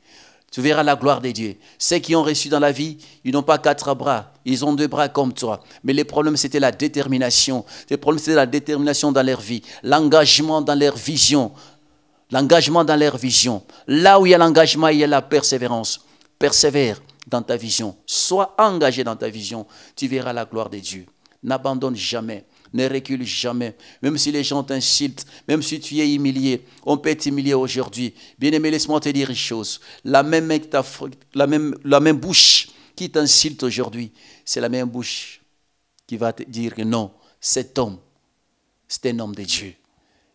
[SPEAKER 2] Tu verras la gloire de Dieu. Ceux qui ont reçu dans la vie, ils n'ont pas 4 bras. Ils ont 2 bras comme toi. Mais le problème, c'était la détermination. Le problème, c'était la détermination dans leur vie. L'engagement dans leur vision. L'engagement dans leur vision. Là où il y a l'engagement, il y a la persévérance. Persévère dans ta vision. Sois engagé dans ta vision. Tu verras la gloire de Dieu. N'abandonne jamais. Ne recule jamais. Même si les gens t'insultent, même si tu es humilié, on peut t'humilier aujourd'hui. Bien-aimé, laisse-moi te dire une chose. La même bouche qui t'insulte aujourd'hui, c'est la même bouche qui va te dire que non, cet homme, c'est un homme de Dieu.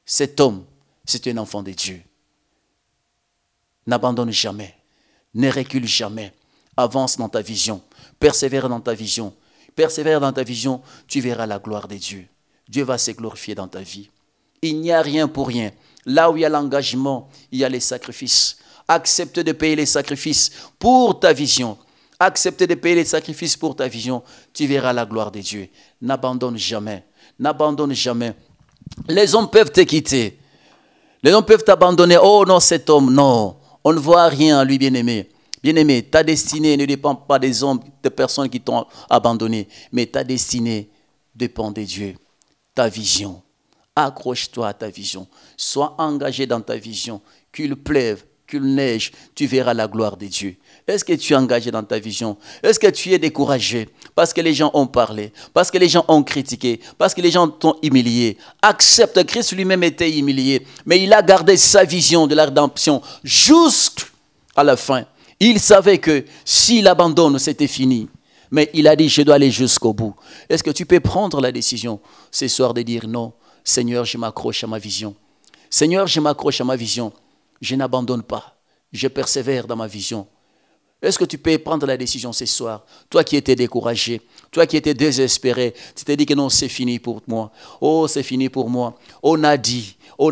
[SPEAKER 2] Cet homme, c'est un enfant de Dieu. N'abandonne jamais. Ne recule jamais. Avance dans ta vision. Persévère dans ta vision. Persévère dans ta vision, tu verras la gloire de Dieu. Dieu va se glorifier dans ta vie. Il n'y a rien pour rien. Là où il y a l'engagement, il y a les sacrifices. Accepte de payer les sacrifices pour ta vision. Accepte de payer les sacrifices pour ta vision. Tu verras la gloire de Dieu. N'abandonne jamais. N'abandonne jamais. Les hommes peuvent te quitter. Les hommes peuvent t'abandonner. Oh non, cet homme, non. On ne voit rien en lui, bien-aimé. Bien-aimé, ta destinée ne dépend pas des hommes, des personnes qui t'ont abandonné, mais ta destinée dépend de Dieu. Ta vision. Accroche-toi à ta vision. Sois engagé dans ta vision. Qu'il pleuve, qu'il neige, tu verras la gloire de Dieu. Est-ce que tu es engagé dans ta vision? Est-ce que tu es découragé parce que les gens ont parlé, parce que les gens ont critiqué, parce que les gens t'ont humilié? Accepte, Christ lui-même était humilié, mais il a gardé sa vision de la rédemption jusqu'à la fin. Il savait que s'il abandonne, c'était fini. Mais il a dit, je dois aller jusqu'au bout. Est-ce que tu peux prendre la décision ce soir de dire non, Seigneur, je m'accroche à ma vision. Seigneur, je m'accroche à ma vision. Je n'abandonne pas. Je persévère dans ma vision. Est-ce que tu peux prendre la décision ce soir? Toi qui étais découragé, toi qui étais désespéré, tu t'es dit que non, c'est fini pour moi. Oh, c'est fini pour moi. On a dit, on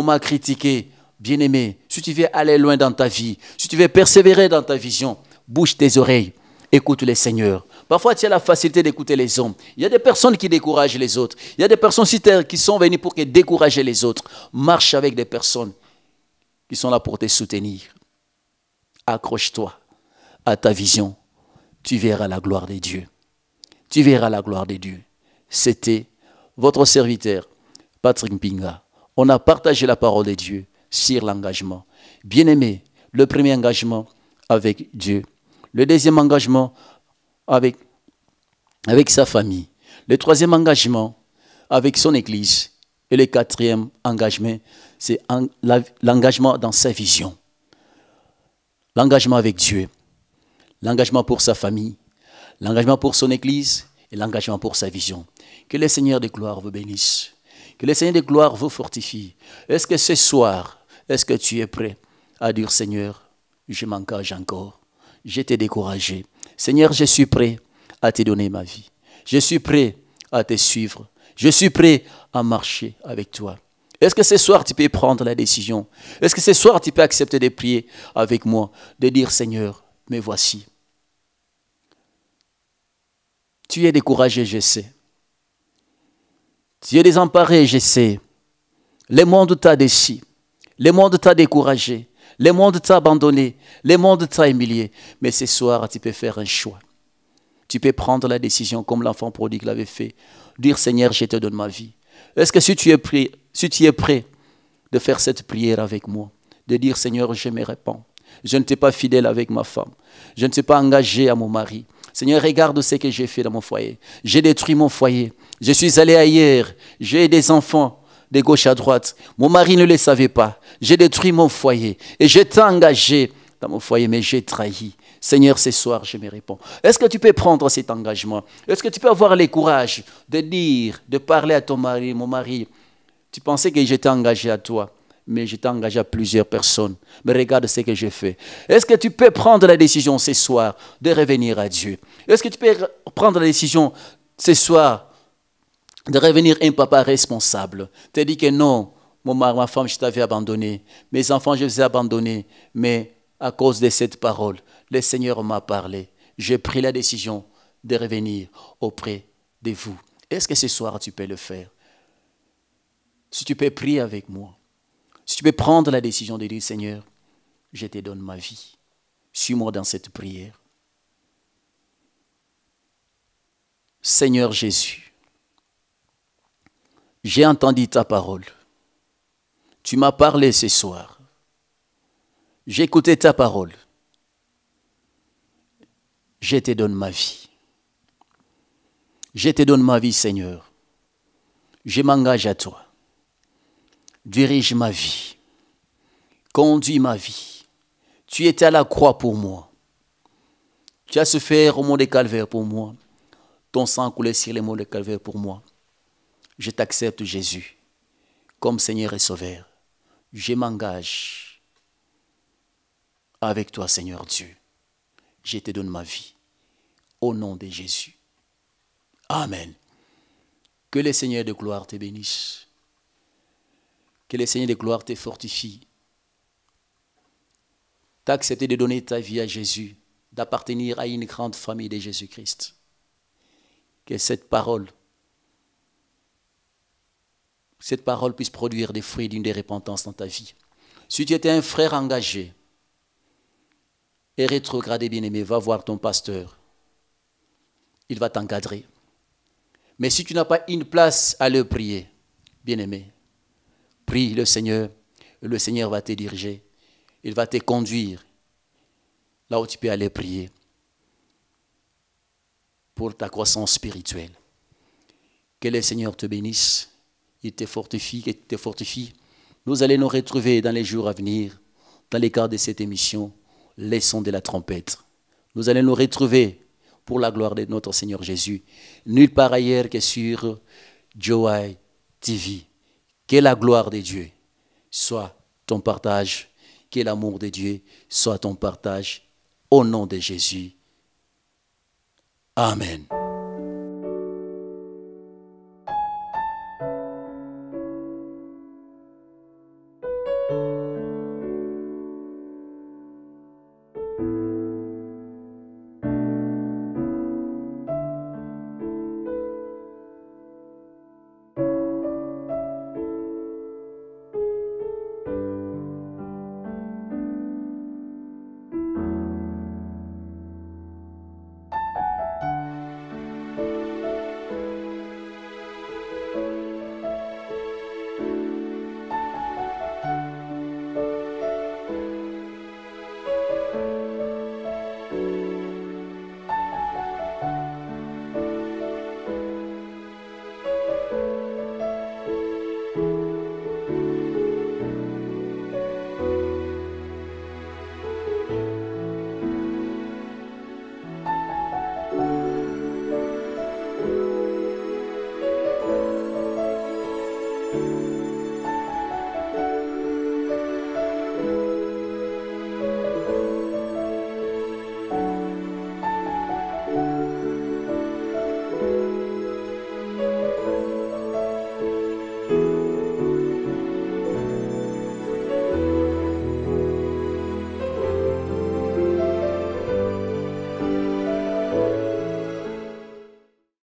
[SPEAKER 2] m'a critiqué. Bien-aimé, si tu veux aller loin dans ta vie, si tu veux persévérer dans ta vision, bouge tes oreilles, écoute le Seigneur. Parfois, tu as la facilité d'écouter les hommes. Il y a des personnes qui découragent les autres. Il y a des personnes qui sont venues pour décourager les autres. Marche avec des personnes qui sont là pour te soutenir. Accroche-toi à ta vision. Tu verras la gloire de Dieu. Tu verras la gloire de Dieu. C'était votre serviteur, Patrick Mpinga. On a partagé la parole de Dieu sur l'engagement. Bien-aimé, le premier engagement avec Dieu. Le deuxième engagement avec sa famille. Le troisième engagement avec son église. Et le quatrième engagement, c'est l'engagement dans sa vision. L'engagement avec Dieu. L'engagement pour sa famille. L'engagement pour son église. Et l'engagement pour sa vision. Que le Seigneur de gloire vous bénisse. Que le Seigneur de gloire vous fortifie. Est-ce que ce soir, est-ce que tu es prêt à dire, Seigneur, je m'engage encore. Je t'ai découragé. Seigneur, je suis prêt à te donner ma vie. Je suis prêt à te suivre. Je suis prêt à marcher avec toi. Est-ce que ce soir, tu peux prendre la décision? Est-ce que ce soir, tu peux accepter de prier avec moi, de dire, Seigneur, me voici. Tu es découragé, je sais. Tu es désemparé, je sais. Le monde t'a déçu. Le monde t'a découragé. Le monde t'a abandonné. Le monde t'a humilié. Mais ce soir, tu peux faire un choix. Tu peux prendre la décision comme l'enfant prodigue l'avait fait. Dire, Seigneur, je te donne ma vie. Est-ce que si tu es prêt de faire cette prière avec moi, de dire, Seigneur, je me répands. Je ne t'ai pas fidèle avec ma femme. Je ne t'ai pas engagé à mon mari. Seigneur, regarde ce que j'ai fait dans mon foyer. J'ai détruit mon foyer. Je suis allé ailleurs. J'ai des enfants de gauche à droite. Mon mari ne le savait pas. J'ai détruit mon foyer. Et j'étais engagé dans mon foyer, mais j'ai trahi. Seigneur, ce soir, je me réponds. Est-ce que tu peux prendre cet engagement? Est-ce que tu peux avoir le courage de dire, de parler à ton mari, mon mari, tu pensais que j'étais engagé à toi, mais j'étais engagé à plusieurs personnes. Mais regarde ce que j'ai fait. Est-ce que tu peux prendre la décision ce soir de revenir à Dieu? Est-ce que tu peux prendre la décision ce soir de revenir un papa responsable? Tu as dit que non, ma femme, je t'avais abandonné. Mes enfants, je les ai abandonnés. Mais à cause de cette parole, le Seigneur m'a parlé. J'ai pris la décision de revenir auprès de vous. Est-ce que ce soir, tu peux le faire? Si tu peux prier avec moi, si tu peux prendre la décision de dire, Seigneur, je te donne ma vie. Suis-moi dans cette prière. Seigneur Jésus, j'ai entendu ta parole. Tu m'as parlé ce soir. J'ai écouté ta parole. Je te donne ma vie. Je te donne ma vie, Seigneur. Je m'engage à toi. Dirige ma vie. Conduis ma vie. Tu étais à la croix pour moi. Tu as souffert au mont de Calvaire pour moi. Ton sang coulait sur les monts de Calvaire pour moi. Je t'accepte, Jésus, comme Seigneur et Sauveur. Je m'engage avec toi, Seigneur Dieu. Je te donne ma vie. Au nom de Jésus. Amen. Que le Seigneur de gloire te bénisse. Que le Seigneur de gloire te fortifie. Tu as accepté de donner ta vie à Jésus, d'appartenir à une grande famille de Jésus-Christ. Que cette parole puisse produire des fruits d'une repentance dans ta vie. Si tu étais un frère engagé et rétrogradé, bien-aimé, va voir ton pasteur. Il va t'encadrer. Mais si tu n'as pas une place à le prier, bien-aimé, prie le Seigneur va te diriger. Il va te conduire là où tu peux aller prier pour ta croissance spirituelle. Que le Seigneur te bénisse, il te fortifie, Nous allons nous retrouver dans les jours à venir, dans le cadre de cette émission, les sons de la trompette. Nous allons nous retrouver pour la gloire de notre Seigneur Jésus, nulle part ailleurs que sur Joy TV. Que la gloire de Dieu soit ton partage, que l'amour de Dieu soit ton partage, au nom de Jésus. Amen.